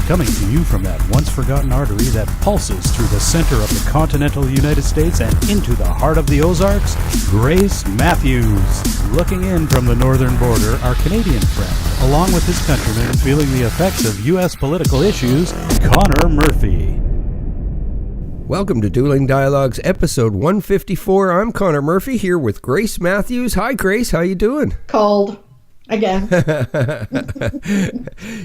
Coming to you from that once-forgotten artery that pulses through the center of the continental United States and into the heart of the Ozarks, Grace Matthews. Looking in from the northern border, our Canadian friend, along with his countrymen feeling the effects of U.S. political issues, Connor Murphy. Welcome to Dueling Dialogues Ep.154. I'm Connor Murphy here with Grace Matthews. Hi, Grace. How you doing? Cold. Again.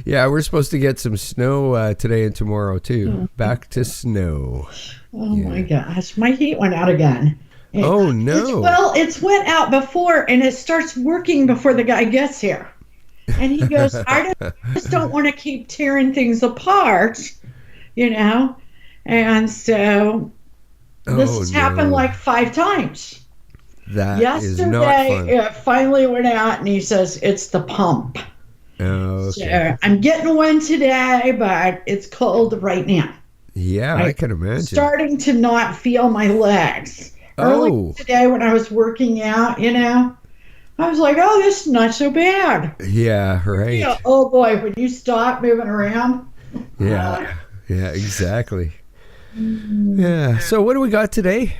Yeah, we're supposed to get some snow today and tomorrow, too. Back to snow. Oh, yeah. My gosh. My heat went out again. Oh, no. It's went out before, and it starts working before the guy gets here. And he goes, I just don't want to keep tearing things apart, you know? And so this has happened like 5 times. That is not fun. Yesterday, it finally went out, and he says, it's the pump. Oh, okay. So I'm getting one today, but it's cold right now. Yeah, I can imagine. Starting to not feel my legs. Early today when I was working out, you know, I was like, oh, this is not so bad. Yeah, right. Yeah, oh, boy, when you stop moving around. Yeah, exactly. Yeah, so what do we got today?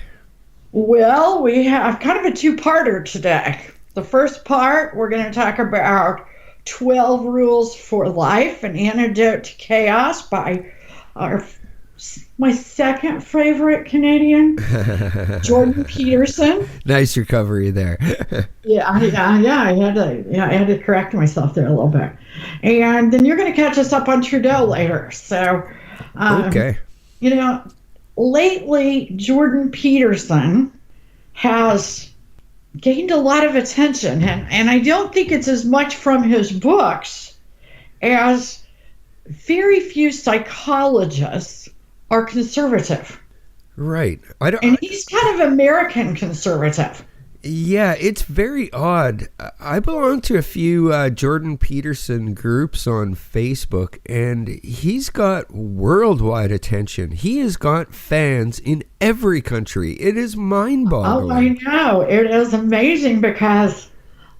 Well, we have kind of a 2-parter today. The first part, we're going to talk about 12 Rules for Life, an Antidote to Chaos by my second favorite Canadian, Jordan Peterson. Nice recovery there. Yeah. I had to correct myself there a little bit. And then you're going to catch us up on Trudeau later. So, okay. You know, lately, Jordan Peterson has gained a lot of attention, and I don't think it's as much from his books as very few psychologists are conservative. Right. And he's kind of American conservative. Yeah, it's very odd. I belong to a few Jordan Peterson groups on Facebook, and he's got worldwide attention. He has got fans in every country. It is mind-boggling. Oh, I know. It is amazing because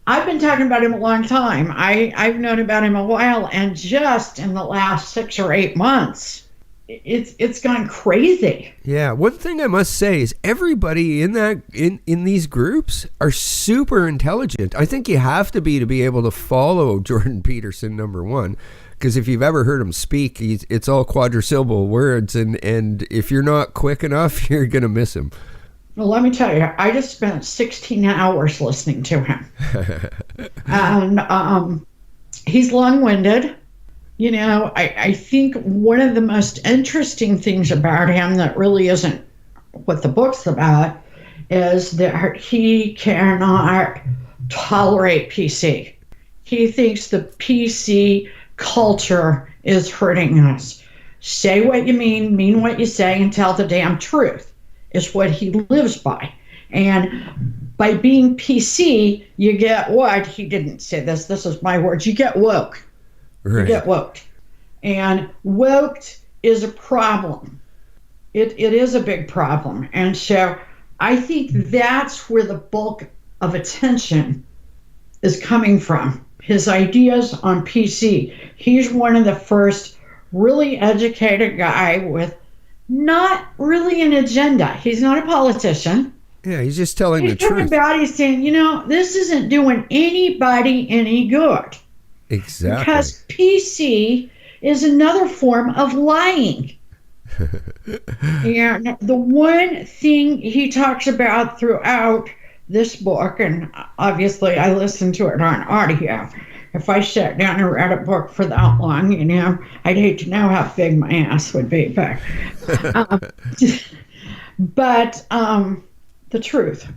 I've been talking about him a long time. I've known about him a while, and just in the last 6 or 8 months, it's gone crazy. Yeah, one thing I must say is everybody in these groups are super intelligent. I think you have to be able to follow Jordan Peterson, number one, because if you've ever heard him speak, it's all quadrisyllable words, and if you're not quick enough, you're gonna miss him. Well, let me tell you, I just spent 16 hours listening to him, and he's long-winded. You know, I think one of the most interesting things about him that really isn't what the book's about is that he cannot tolerate PC. He thinks the PC culture is hurting us. Say what you mean what you say, and tell the damn truth is what he lives by. And by being PC, you get what? He didn't say this is my words. You get woke. Right. You get woked. And woked is a problem. It is a big problem. And so I think that's where the bulk of attention is coming from. His ideas on PC. He's one of the first really educated guy with not really an agenda. He's not a politician. Yeah, he's just telling the truth. He's saying, you know, this isn't doing anybody any good. Exactly. Because PC is another form of lying. And the one thing he talks about throughout this book, and obviously I listened to it on audio. If I sat down and read a book for that long, you know, I'd hate to know how big my ass would be. But the truth.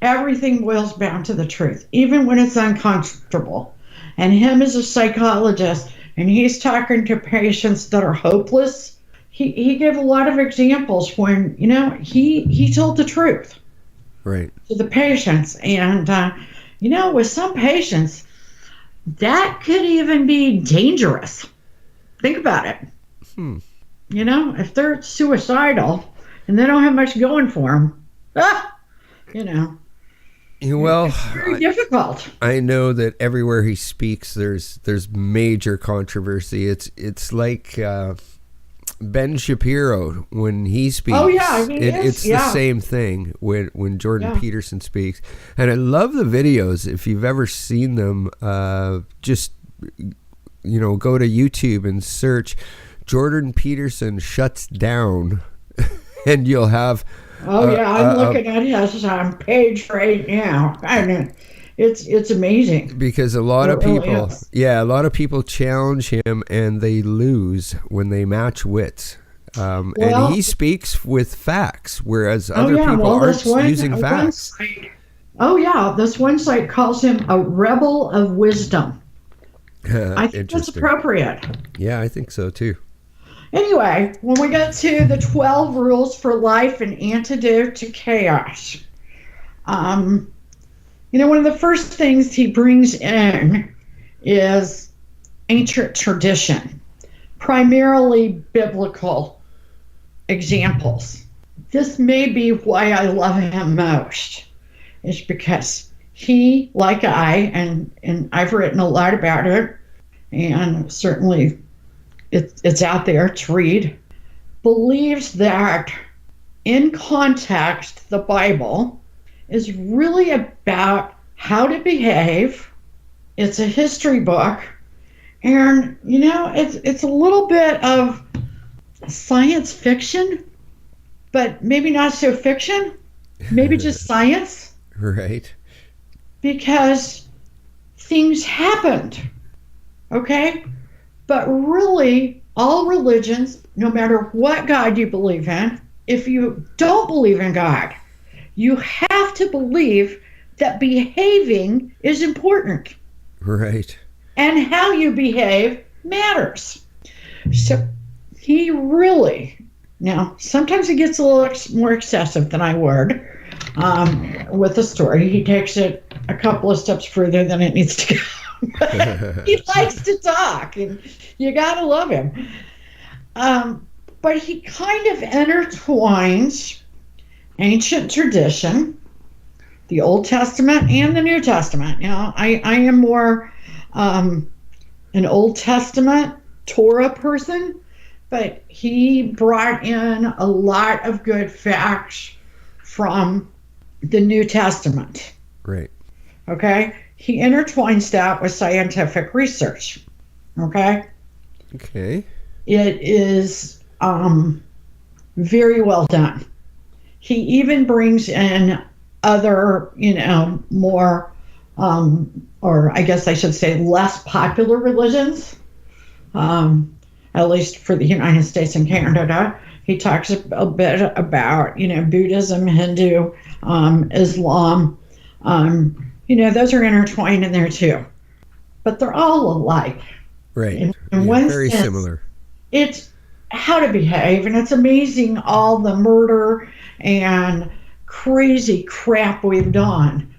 Everything boils down to the truth, even when it's uncomfortable. And him as a psychologist, and he's talking to patients that are hopeless. He gave a lot of examples when, you know, he told the truth. Right. To the patients. And, you know, with some patients, that could even be dangerous. Think about it. You know, if they're suicidal and they don't have much going for them, you know. Well, It's very difficult. I know that everywhere he speaks, there's major controversy. It's like Ben Shapiro when he speaks. Oh, yeah, it's the same thing when Jordan Peterson speaks. And I love the videos. If you've ever seen them, just go to YouTube and search Jordan Peterson shuts down, and you'll have. I'm looking at his page right now. I mean, it's amazing. Because a lot of people challenge him and they lose when they match wits. And he speaks with facts, whereas other people aren't using facts. This one site calls him a rebel of wisdom. I think that's appropriate. Yeah, I think so too. Anyway, when we get to the 12 rules for life and antidote to chaos, one of the first things he brings in is ancient tradition, primarily biblical examples. This may be why I love him most, is because he, like I, and I've written a lot about it, and certainly it's out there to read, believes that in context, the Bible is really about how to behave. It's a history book. And, it's a little bit of science fiction, but maybe not so fiction, maybe just science. Right. Because things happened, okay? But really, all religions, no matter what God you believe in, if you don't believe in God, you have to believe that behaving is important. Right. And how you behave matters. So he really, now, sometimes he gets a little more excessive than I would with the story. He takes it a couple of steps further than it needs to go. He likes to talk, and you gotta love him. But he kind of intertwines ancient tradition, the Old Testament and the New Testament. I am more an Old Testament Torah person, but he brought in a lot of good facts from the New Testament. Right. Okay? He intertwines that with scientific research. Okay? Okay. It is very well done. He even brings in other, more, or I guess I should say less popular religions, at least for the United States and Canada. He talks a bit about, Buddhism, Hindu, Islam. Those are intertwined in there too. But they're all alike. Right. In one very sense, similar. It's how to behave, and it's amazing all the murder and crazy crap we've done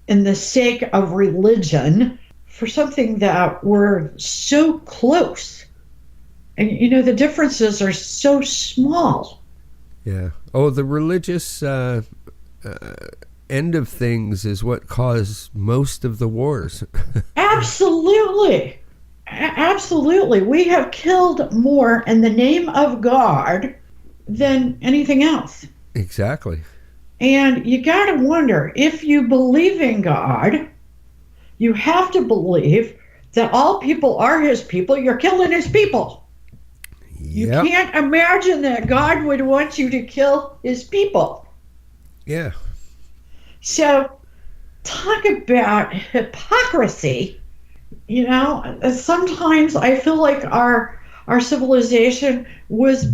in the sake of religion for something that we're so close. And, the differences are so small. Yeah. Oh, the religious end of things is what caused most of the wars. Absolutely. Absolutely. We have killed more in the name of God than anything else. Exactly. And you got to wonder, if you believe in God, you have to believe that all people are his people. You're killing his people. Yep. You can't imagine that God would want you to kill his people. Yeah. So talk about hypocrisy. Sometimes I feel like our civilization was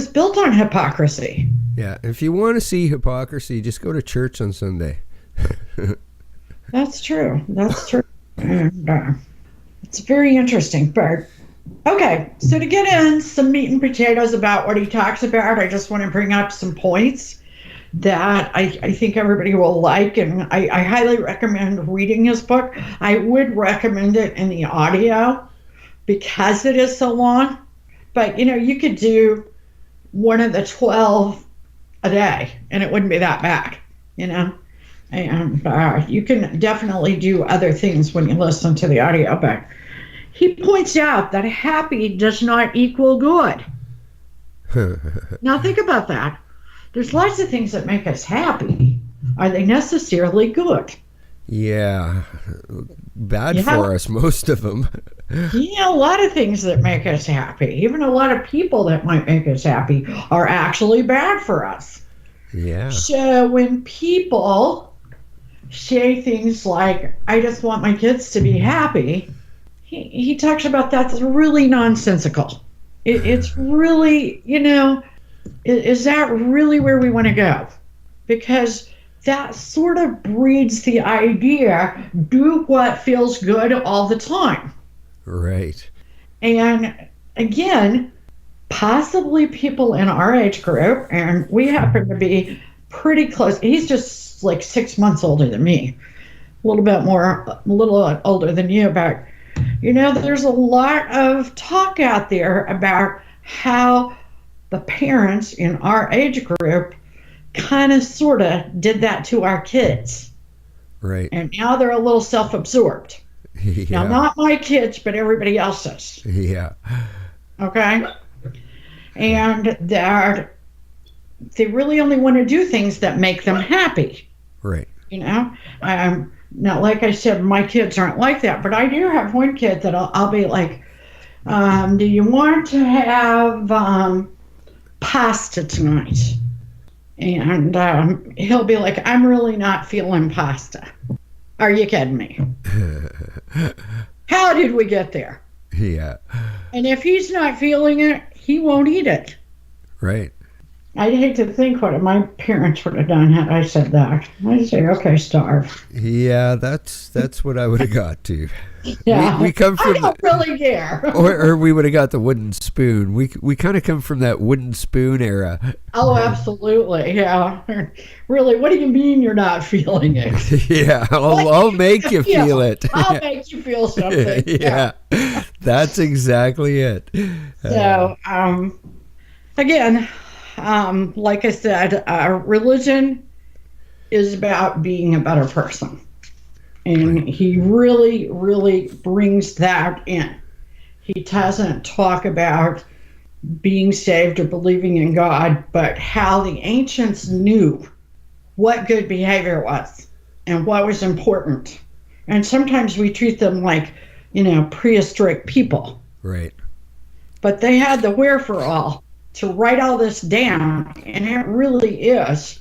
built on hypocrisy. Yeah, if you want to see hypocrisy, just go to church on Sunday. That's true. And, it's very interesting. But okay, so to get in some meat and potatoes about what he talks about, I just want to bring up some points that I think everybody will like, and I highly recommend reading his book. I would recommend it in the audio because it is so long, but you could do one of the 12 a day and it wouldn't be that bad. And you can definitely do other things when you listen to the audio, but he points out that happy does not equal good. Now think about that. There's lots of things that make us happy. Are they necessarily good? Yeah. Bad for us, most of them. Yeah, a lot of things that make us happy, even a lot of people that might make us happy, are actually bad for us. Yeah. So when people say things like, I just want my kids to be happy, he talks about that's really nonsensical. It's really, is that really where we want to go? Because that sort of breeds the idea, do what feels good all the time. Right. And again, possibly people in our age group, and we happen to be pretty close. He's just like 6 months older than me, a little older than you, but there's a lot of talk out there about how the parents in our age group kind of sort of did that to our kids. Right. And now they're a little self-absorbed. Yeah. Now, not my kids, but everybody else's. Yeah. Okay? And they really only want to do things that make them happy. Right. Now, like I said, my kids aren't like that, but I do have one kid that I'll be like, do you want to have pasta tonight? And he'll be like, I'm really not feeling pasta. Are you kidding me? How did we get there? Yeah. And if he's not feeling it, he won't eat it. Right. I'd hate to think what my parents would have done had I said that. I'd say, okay, starve. Yeah, that's what I would have got to. Yeah, we come from. I don't really care. or we would have got the wooden spoon. We kind of come from that wooden spoon era. Oh, absolutely, yeah. Really, what do you mean you're not feeling it? Yeah, I'll make you feel it. I'll make you feel something. Yeah, that's exactly it. So, again, like I said, religion is about being a better person. And he really, really brings that in. He doesn't talk about being saved or believing in God, but how the ancients knew what good behavior was and what was important. And sometimes we treat them like, prehistoric people. Right. But they had the wherewithal to write all this down, and it really is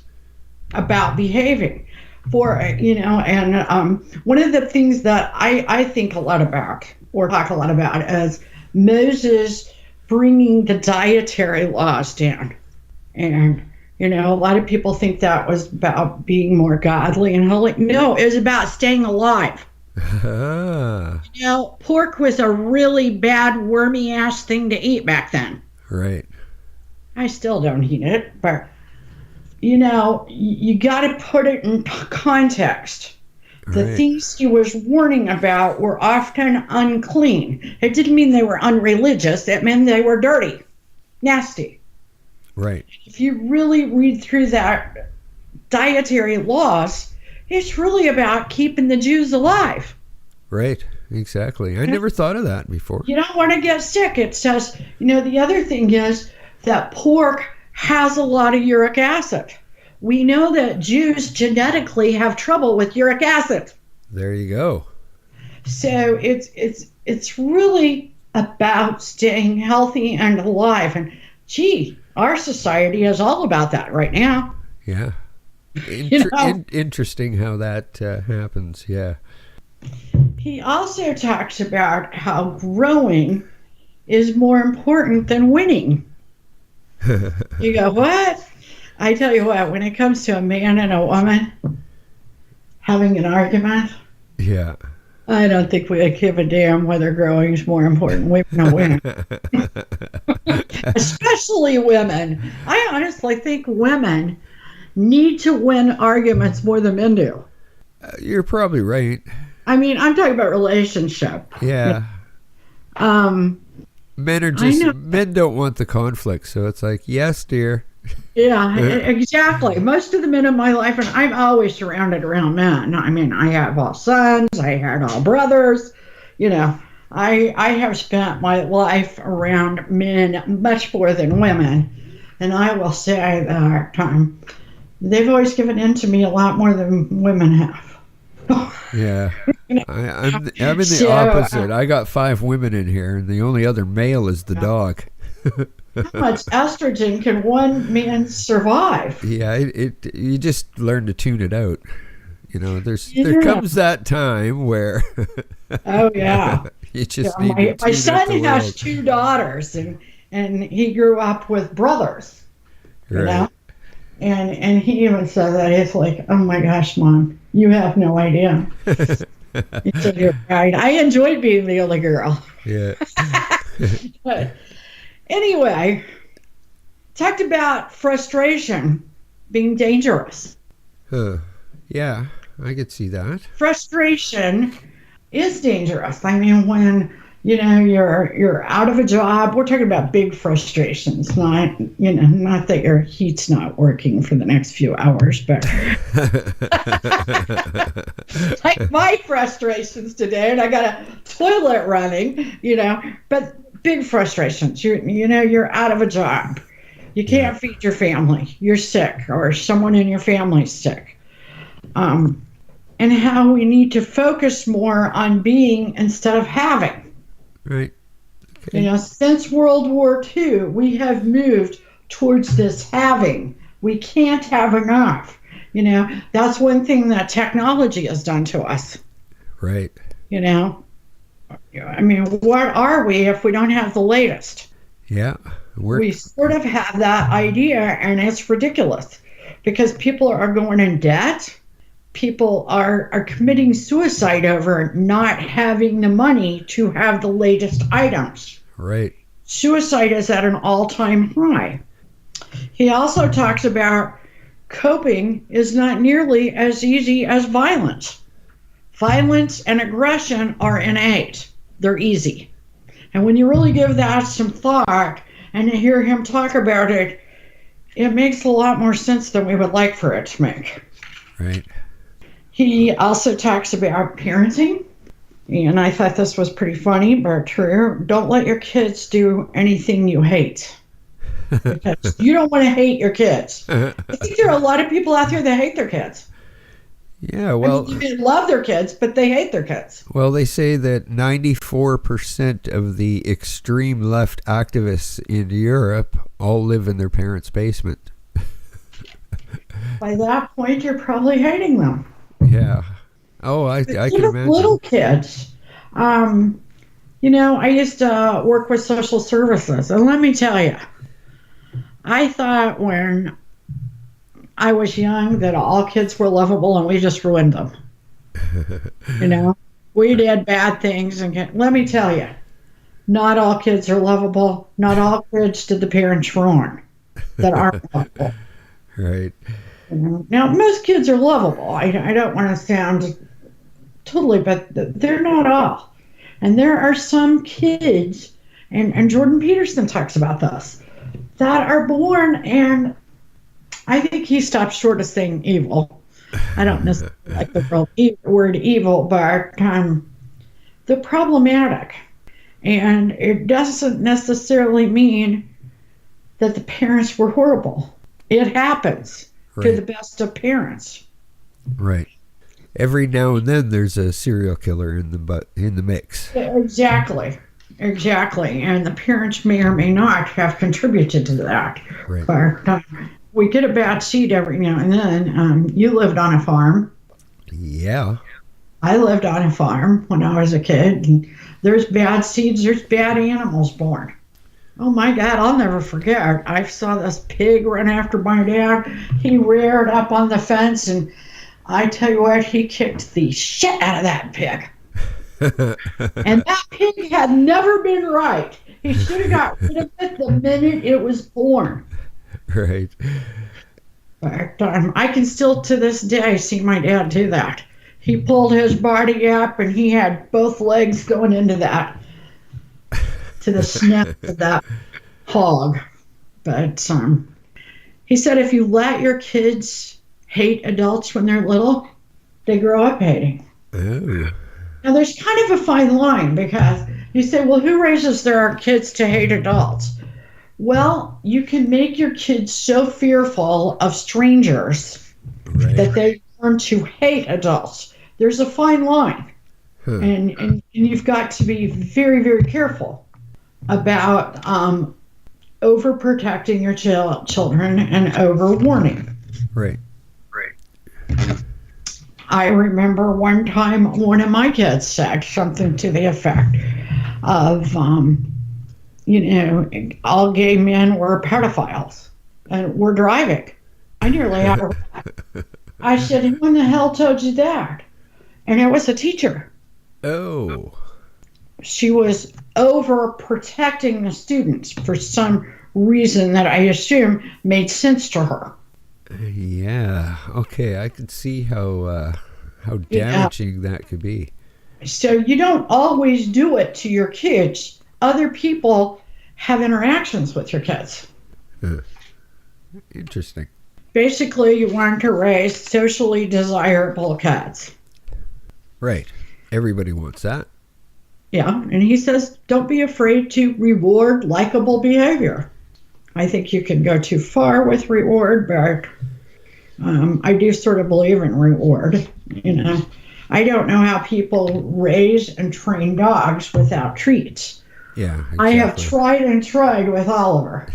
about behaving. And one of the things that I think a lot about, or talk a lot about, is Moses bringing the dietary laws down. And, a lot of people think that was about being more godly and holy. No, it was about staying alive. Pork was a really bad, wormy-ass thing to eat back then. Right. I still don't eat it, but... you got to put it in context. The things he was warning about were often unclean. It didn't mean they were unreligious. It meant they were dirty, nasty. Right. If you really read through that dietary laws, it's really about keeping the Jews alive. Right. Exactly. I never thought of that before. You don't want to get sick. It says, the other thing is that pork has a lot of uric acid. We know that Jews genetically have trouble with uric acid. There you go. So it's really about staying healthy and alive. And our society is all about that right now. Yeah. Interesting how that happens. Yeah. He also talks about how growing is more important than winning. You go, what? I tell you what, when it comes to a man and a woman having an argument, yeah, I don't think we give a damn whether growing is more important. We're going to win. Especially women. I honestly think women need to win arguments more than men do. You're probably right. I mean, I'm talking about relationship. Yeah. Men don't want the conflict, so it's like, yes, dear. Yeah, exactly. Most of the men in my life, and I'm always surrounded around men. I mean, I have all sons, I had all brothers. You know, I have spent my life around men much more than women, and I will say that they've always given in to me a lot more than women have. Yeah. I'm in the So, opposite. I got 5 women in here, and the only other male is the dog. how much estrogen can one man survive? Yeah, it you just learn to tune it out. You know, there Yeah. comes that time where Oh yeah. you just Yeah, need to my tune son out the has world. 2 daughters, and he grew up with brothers, you know. Right. And he even said that he's like, oh my gosh, Mom, you have no idea. He said, you're right. I enjoyed being the only girl. Yeah. But anyway, talked about frustration being dangerous. Huh. Yeah, I could see that. Frustration is dangerous. I mean, when you're out of a job, we're talking about big frustrations, not that your heat's not working for the next few hours, but like my frustrations today, and I got a toilet running, but big frustrations. You're out of a job. You can't feed your family. You're sick, or someone in your family's sick. And how we need to focus more on being instead of having. Right. Okay. Since World War II, we have moved towards this having. We can't have enough. That's one thing that technology has done to us. Right. I mean, what are we if we don't have the latest? Yeah. We sort of have that idea, and it's ridiculous because people are going in debt. People are committing suicide over not having the money to have the latest items. Right. Suicide is at an all-time high. He also talks about coping is not nearly as easy as violence. Violence and aggression are innate. They're easy. And when you really give that some thought and you hear him talk about it, it makes a lot more sense than we would like for it to make. Right. He also talks about parenting, and I thought this was pretty funny, but true. Don't let your kids do anything you hate. Because you don't want to hate your kids. I think there are a lot of people out there that hate their kids. Yeah, well, they love their kids, but they hate their kids. Well, they say that 94% of the extreme left activists in Europe all live in their parents' basement. By that point, you're probably hating them. Yeah. Oh, I can imagine. Little kids. I used to work with social services, and let me tell you, I thought when I was young that all kids were lovable, and we just ruined them. We did bad things, and let me tell you, not all kids are lovable. Not all kids did the parents wrong that aren't lovable. Right. Now, most kids are lovable. I don't want to sound totally, but they're not all. And there are some kids, and Jordan Peterson talks about this, that are born, and I think he stops short of saying evil. I don't necessarily like the word evil, but they're problematic. And it doesn't necessarily mean that the parents were horrible. It happens. Right. To the best of parents. Right. Every now and then there's a serial killer in the mix. Exactly. And the parents may or may not have contributed to that. Right. But we get a bad seed every now and then. You lived on a farm. Yeah. I lived on a farm when I was a kid. And there's bad seeds. There's bad animals born. Oh my God, I'll never forget. I saw this pig run after my dad. He reared up on the fence, and I tell you what, he kicked the shit out of that pig. And that pig had never been right. He should have got rid of it the minute it was born. Right. But I can still to this day see my dad do that. He pulled his body up, and he had both legs going into that. To the snap of that hog. But He said if you let your kids hate adults when they're little, they grow up hating. Oh. Now, there's kind of a fine line because you say, well, who raises their kids to hate adults? Well, you can make your kids so fearful of strangers that they learn to hate adults. There's a fine line. And you've got to be very, very careful about overprotecting your children and overwarning. Right. I remember one time one of my kids said something to the effect of, all gay men were pedophiles and were driving. I nearly had a I said, who in the hell told you that? And it was a teacher. Oh. She was overprotecting the students for some reason that I assume made sense to her. Yeah. Okay. I can see how damaging that could be. So you don't always do it to your kids. Other people have interactions with your kids. Interesting. Basically, you want to raise socially desirable kids. Right. Everybody wants that. Yeah. And he says, don't be afraid to reward likable behavior. I think you can go too far with reward, but I do sort of believe in reward. I don't know how people raise and train dogs without treats. Yeah, exactly. I have tried and tried with Oliver.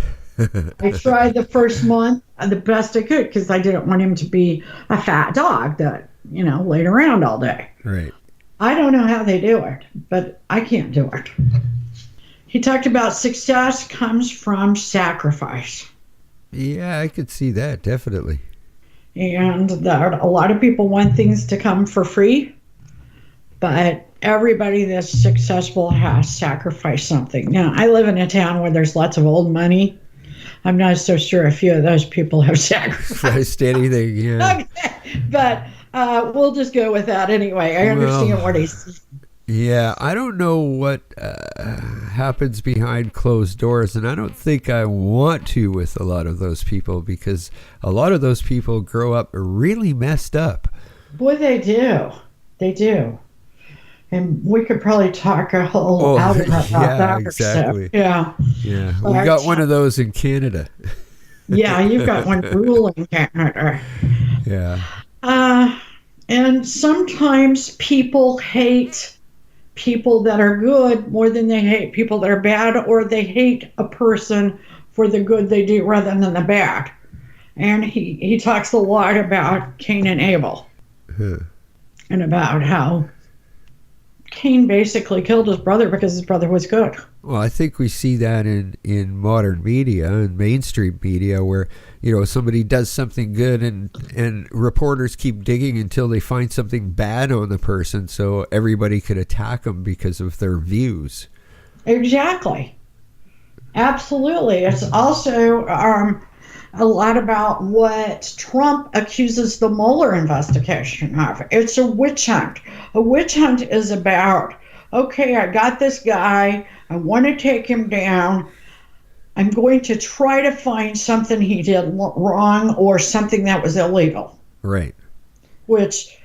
I tried the first month the best I could because I didn't want him to be a fat dog that, laid around all day. Right. I don't know how they do it, but I can't do it. He talked about success comes from sacrifice. Yeah, I could see that, definitely. And that a lot of people want things to come for free, but everybody that's successful has sacrificed something. Now, I live in a town where there's lots of old money. I'm not so sure a few of those people have sacrificed anything, yeah. Okay. But we'll just go with that anyway. I understand what he's... Yeah, I don't know what happens behind closed doors, and I don't think I want to with a lot of those people because a lot of those people grow up really messed up. Boy, they do. They do. And we could probably talk a whole hour about that. Exactly. Yeah. We got one of those in Canada. Yeah, you've got one ruling Canada. Yeah. And sometimes people hate people that are good more than they hate people that are bad, or they hate a person for the good they do rather than the bad. And he talks a lot about Cain and Abel and about how Cain basically killed his brother because his brother was good. Well, I think we see that in modern media and mainstream media where, somebody does something good and reporters keep digging until they find something bad on the person so everybody could attack them because of their views. Exactly. Absolutely. It's also a lot about what Trump accuses the Mueller investigation of. It's a witch hunt. A witch hunt is about, okay, I got this guy, I want to take him down, I'm going to try to find something he did wrong or something that was illegal. Right. Which,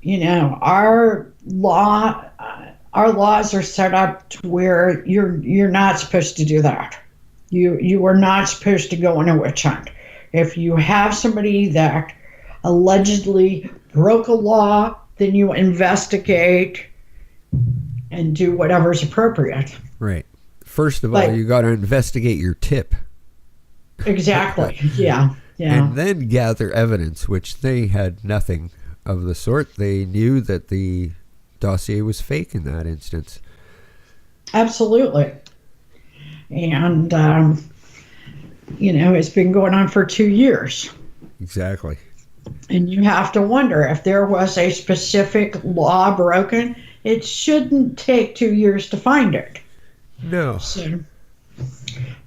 our laws are set up to where you're not supposed to do that. You are not supposed to go on a witch hunt. If you have somebody that allegedly broke a law, then you investigate and do whatever's appropriate. Right. First of all, you got to investigate your tip. Exactly. Yeah. And then gather evidence, which they had nothing of the sort. They knew that the dossier was fake in that instance. Absolutely. And, it's been going on for 2 years. Exactly. And you have to wonder if there was a specific law broken, it shouldn't take 2 years to find it. No. So,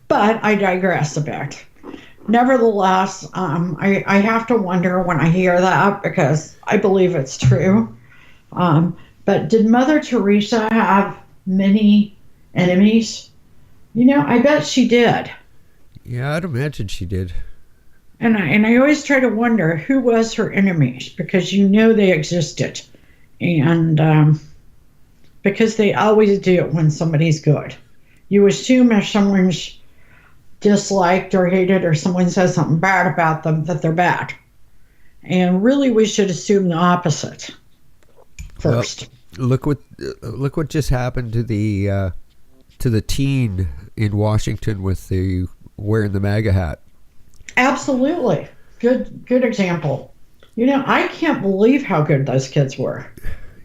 but I digress a bit. Nevertheless, I have to wonder when I hear that because I believe it's true. But did Mother Teresa have many enemies? I bet she did. Yeah, I'd imagine she did. And I always try to wonder who was her enemies, because they existed. And because they always do it when somebody's good. You assume if someone's disliked or hated, or someone says something bad about them, that they're bad. And really, we should assume the opposite first. Well, look what just happened to the teen in Washington with the wearing the MAGA hat. Absolutely. Good example. I can't believe how good those kids were.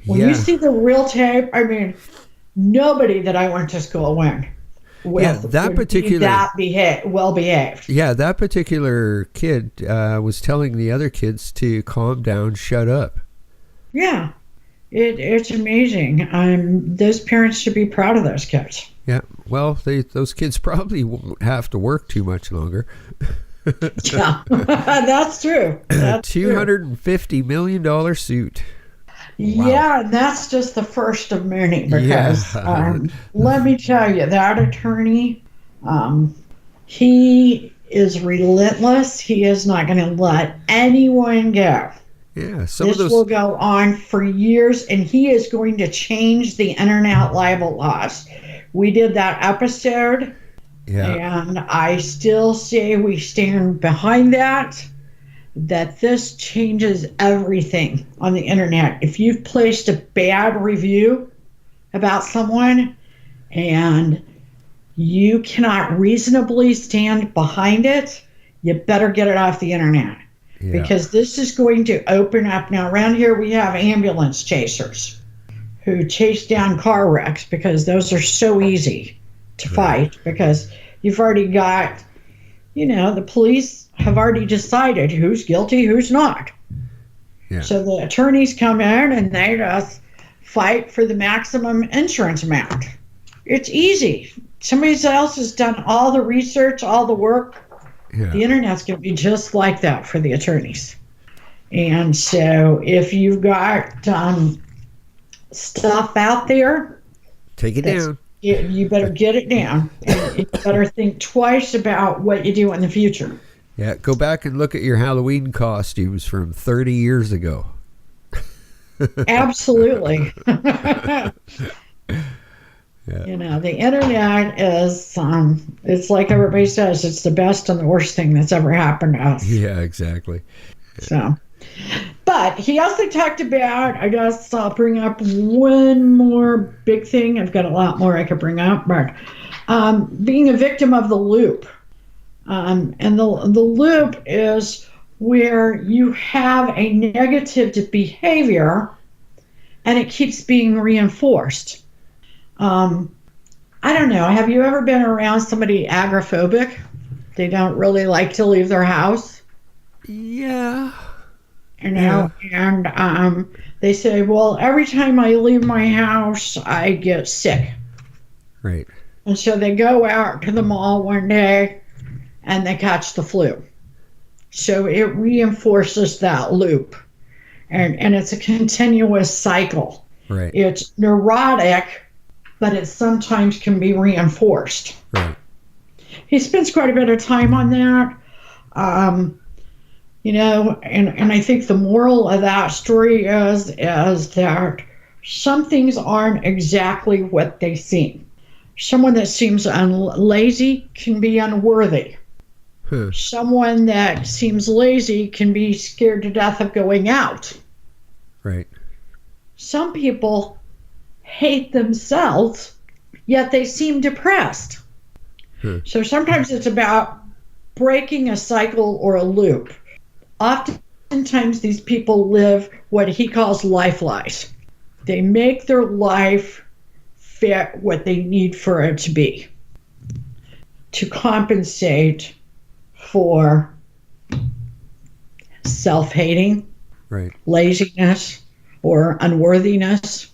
When you see the real tape, I mean, nobody that I went to school with well behaved. Yeah, that particular kid was telling the other kids to calm down, shut up. Yeah, it's amazing. Those parents should be proud of those kids. Yeah, well, those kids probably won't have to work too much longer. Yeah, that's true. $250 million suit. Wow. Yeah, and that's just the first of many, because let me tell you, that attorney, he is relentless. He is not going to let anyone go. Yeah, this will go on for years, and he is going to change the internet libel laws. We did that episode, and I still say we stand behind that this changes everything on the internet. If you've placed a bad review about someone and you cannot reasonably stand behind it, you better get it off the internet. Yeah. Because this is going to open up. Now, around here we have ambulance chasers who chase down car wrecks, because those are so easy to fight, because you've already got, the police have already decided who's guilty, who's not. Yeah. So the attorneys come in and they just fight for the maximum insurance amount. It's easy. Somebody else has done all the research, all the work. Yeah. The internet's going to be just like that for the attorneys. And so if you've got stuff out there, take it down. You better get it down. And you better think twice about what you do in the future. Yeah, go back and look at your Halloween costumes from 30 years ago. Absolutely. The internet is, it's like everybody says, it's the best and the worst thing that's ever happened to us. Yeah, exactly. So, but he also talked about, I guess I'll bring up one more big thing. I've got a lot more I could bring up, but being a victim of the loop. And the loop is where you have a negative behavior and it keeps being reinforced. I don't know. Have you ever been around somebody agoraphobic? They don't really like to leave their house. Yeah. And they say, well, every time I leave my house, I get sick. Right. And so they go out to the mall one day and they catch the flu. So it reinforces that loop. And it's a continuous cycle. Right. It's neurotic, but it sometimes can be reinforced. Right. He spends quite a bit of time on that. And I think the moral of that story is that some things aren't exactly what they seem. Someone that seems lazy can be unworthy. Someone that seems lazy can be scared to death of going out. Right. Some people hate themselves, yet they seem depressed. So sometimes it's about breaking a cycle or a loop. Oftentimes these people live what he calls life lies. They make their life fit what they need for it to be, to compensate for self-hating, right, laziness, or unworthiness.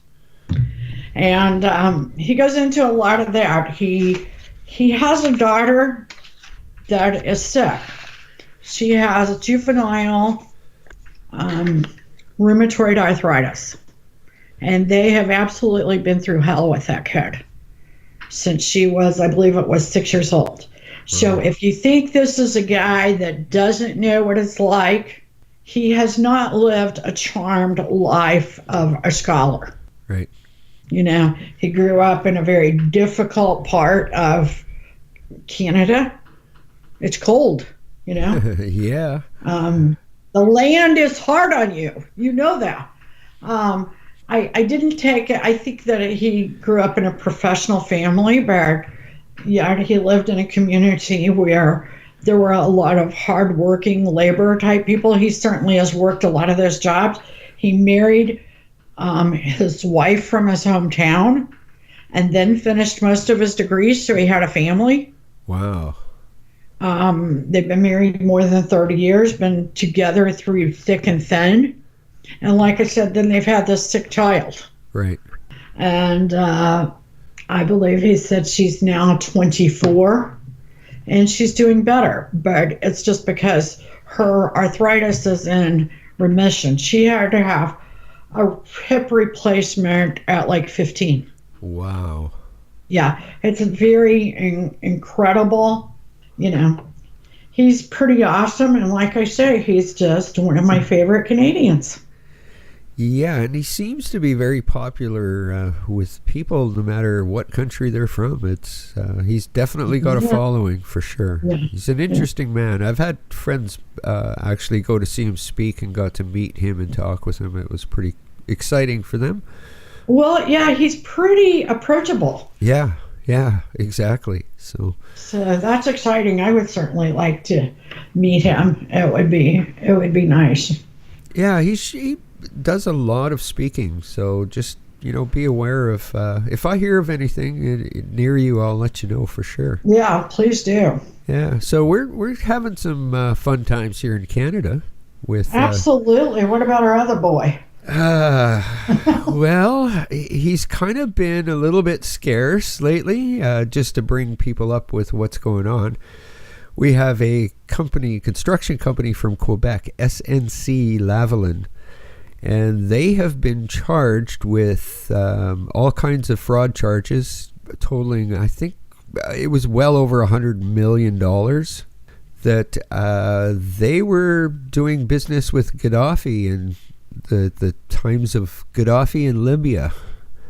And he goes into a lot of that. He has a daughter that is sick. She has a juvenile rheumatoid arthritis. And they have absolutely been through hell with that kid since she was, I believe it was 6 years old. So if you think this is a guy that doesn't know what it's like, he has not lived a charmed life of a scholar. Right. You know, he grew up in a very difficult part of Canada. It's cold, you know. Yeah. The land is hard on you. You know that. I didn't take it. I think that he grew up in a professional family, but yeah, he lived in a community where there were a lot of hardworking labor type people. He certainly has worked a lot of those jobs. He married his wife from his hometown and then finished most of his degrees, so he had a family. Wow. They've been married more than 30 years, been together through thick and thin. And like I said, then they've had this sick child. Right. And I believe he said she's now 24 and she's doing better. But it's just because her arthritis is in remission. She had to have a hip replacement at like 15. Wow. Yeah, it's very incredible. You know, he's pretty awesome. And like I say, he's just one of my favorite Canadians. Yeah, and he seems to be very popular with people, no matter what country they're from. It's he's definitely got a following for sure. Yeah. He's an interesting man. I've had friends actually go to see him speak and got to meet him and talk with him. It was pretty exciting for them. Well, yeah, he's pretty approachable. Yeah, exactly. So that's exciting. I would certainly like to meet him. It would be nice. Yeah, he does a lot of speaking, so just be aware of if I hear of anything near you, I'll let you know for sure. Yeah, please do. Yeah, so we're having some fun times here in Canada with absolutely. What about our other boy? Well, he's kind of been a little bit scarce lately. Just to bring people up with what's going on, we have a construction company from Quebec, SNC-Lavalin. And they have been charged with all kinds of fraud charges, totaling, I think, it was well over $100 million, that they were doing business with Gaddafi in the times of Gaddafi in Libya.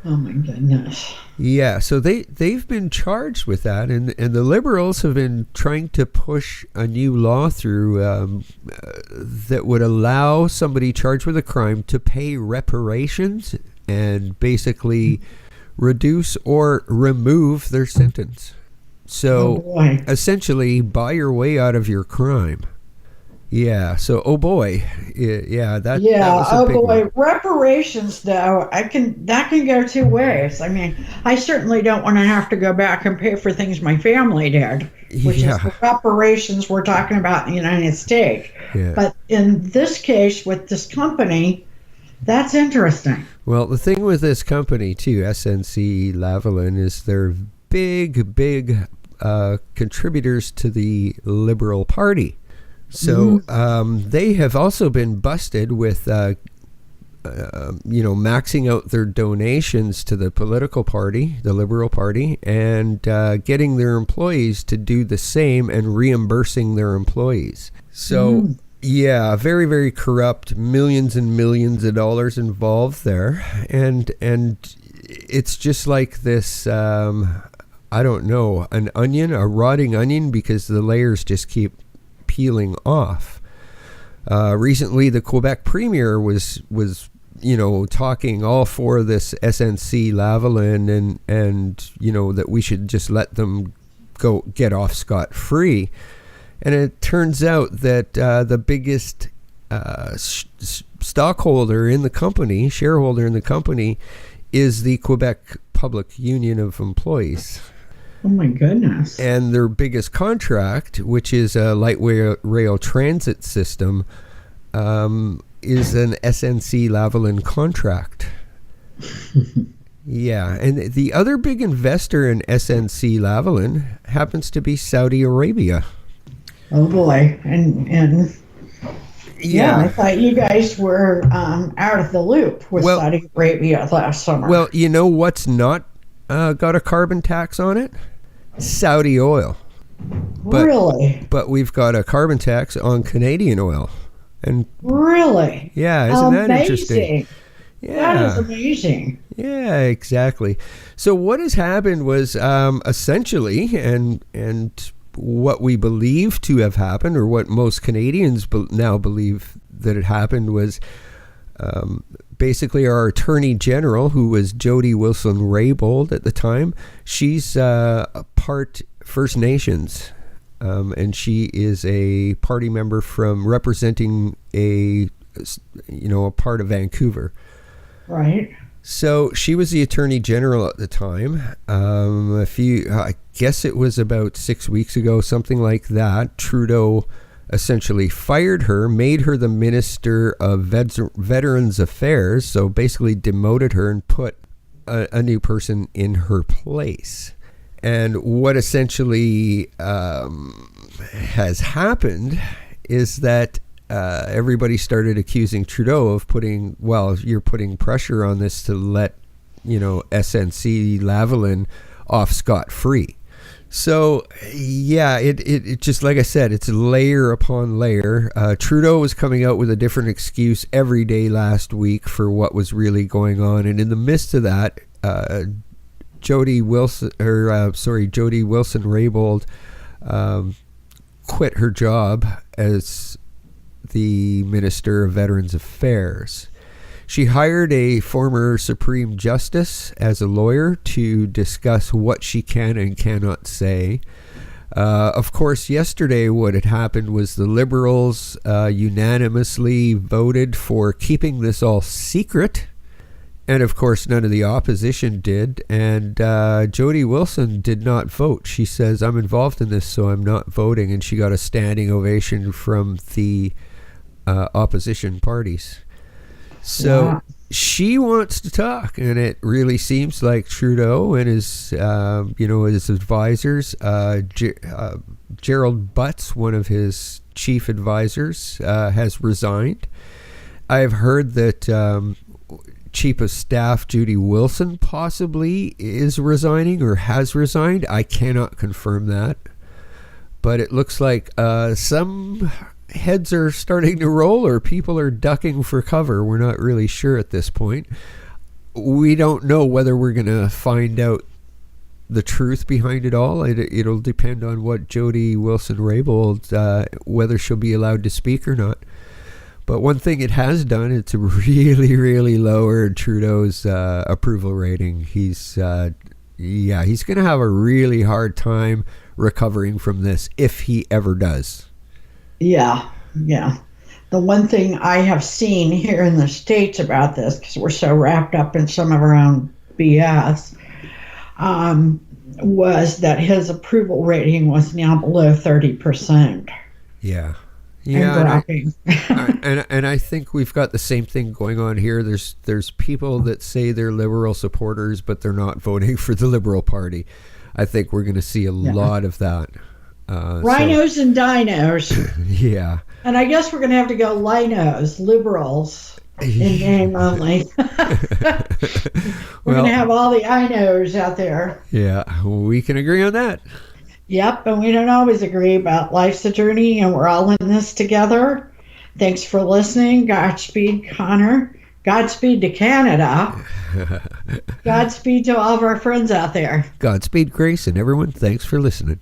Oh, my goodness. Yeah, so they've been charged with that, and the Liberals have been trying to push a new law through that would allow somebody charged with a crime to pay reparations and basically reduce or remove their sentence. So essentially, buy your way out of your crime. Yeah. So, that was a big one. Reparations, though, that can go two ways. I mean, I certainly don't want to have to go back and pay for things my family did, which is the reparations we're talking about in the United States. Yeah. But in this case, with this company, that's interesting. Well, the thing with this company too, SNC-Lavalin, is they're big contributors to the Liberal Party. So they have also been busted with, maxing out their donations to the political party, the Liberal Party, and getting their employees to do the same and reimbursing their employees. So, very, very corrupt, millions and millions of dollars involved there. And it's just like this, I don't know, an onion, a rotting onion, because the layers just keep peeling off. Recently, the Quebec Premier was talking all for this SNC-Lavalin and that we should just let them go get off scot-free. And it turns out that the biggest shareholder in the company, is the Quebec Public Union of Employees. Oh my goodness. And their biggest contract, which is a light rail transit system, is an SNC-Lavalin contract. Yeah, and the other big investor in SNC-Lavalin happens to be Saudi Arabia. Oh boy. And I thought you guys were out of the loop with Saudi Arabia last summer. Well, you know what's not got a carbon tax on it? Saudi oil. Really? But we've got a carbon tax on Canadian oil. And really? yeah, isn't that interesting? Amazing. Yeah. That is amazing. Yeah, exactly. So what has happened was essentially, and what we believe to have happened, or what most Canadians now believe that it happened, was basically our Attorney General, who was Jody Wilson-Raybould at the time. She's a part First Nations, and she is a party member from representing a part of Vancouver. Right. So she was the Attorney General at the time. I guess it was about 6 weeks ago, something like that. Trudeau essentially fired her, made her the Minister of Veterans Affairs, so basically demoted her and put a new person in her place. And what essentially has happened is that everybody started accusing Trudeau of you're putting pressure on this to let, SNC-Lavalin off scot-free. So, yeah, it just, like I said, it's layer upon layer. Trudeau was coming out with a different excuse every day last week for what was really going on. And in the midst of that, Jody Wilson-Raybould quit her job as the Minister of Veterans Affairs. She hired a former Supreme Justice as a lawyer to discuss what she can and cannot say. Of course, yesterday what had happened was the Liberals unanimously voted for keeping this all secret. And of course, none of the opposition did. And Jody Wilson did not vote. She says, I'm involved in this, so I'm not voting. And she got a standing ovation from the opposition parties. So she wants to talk, and it really seems like Trudeau and his advisors, Gerald Butts, one of his chief advisors, has resigned. I've heard that Chief of Staff Judy Wilson possibly is resigning or has resigned. I cannot confirm that, but it looks like some heads are starting to roll, or people are ducking for cover. We're not really sure at this point. We don't know whether we're going to find out the truth behind it all. It'll depend on what Jody Wilson-Raybould, whether she'll be allowed to speak or not. But one thing it has done, it's really, really lowered Trudeau's approval rating. He's going to have a really hard time recovering from this if he ever does. Yeah. The one thing I have seen here in the States about this, because we're so wrapped up in some of our own BS, was that his approval rating was now below 30%. Yeah. Yeah, and I think we've got the same thing going on here. There's people that say they're Liberal supporters, but they're not voting for the Liberal Party. I think we're going to see a lot of that. Rhinos and dinos. Yeah. And I guess we're going to have to go linos, liberals, in name only. We're going to have all the I-nos out there. Yeah, we can agree on that. Yep, and we don't always agree, but life's a journey, and we're all in this together. Thanks for listening. Godspeed, Connor. Godspeed to Canada. Godspeed to all of our friends out there. Godspeed, Grace, and everyone, thanks for listening.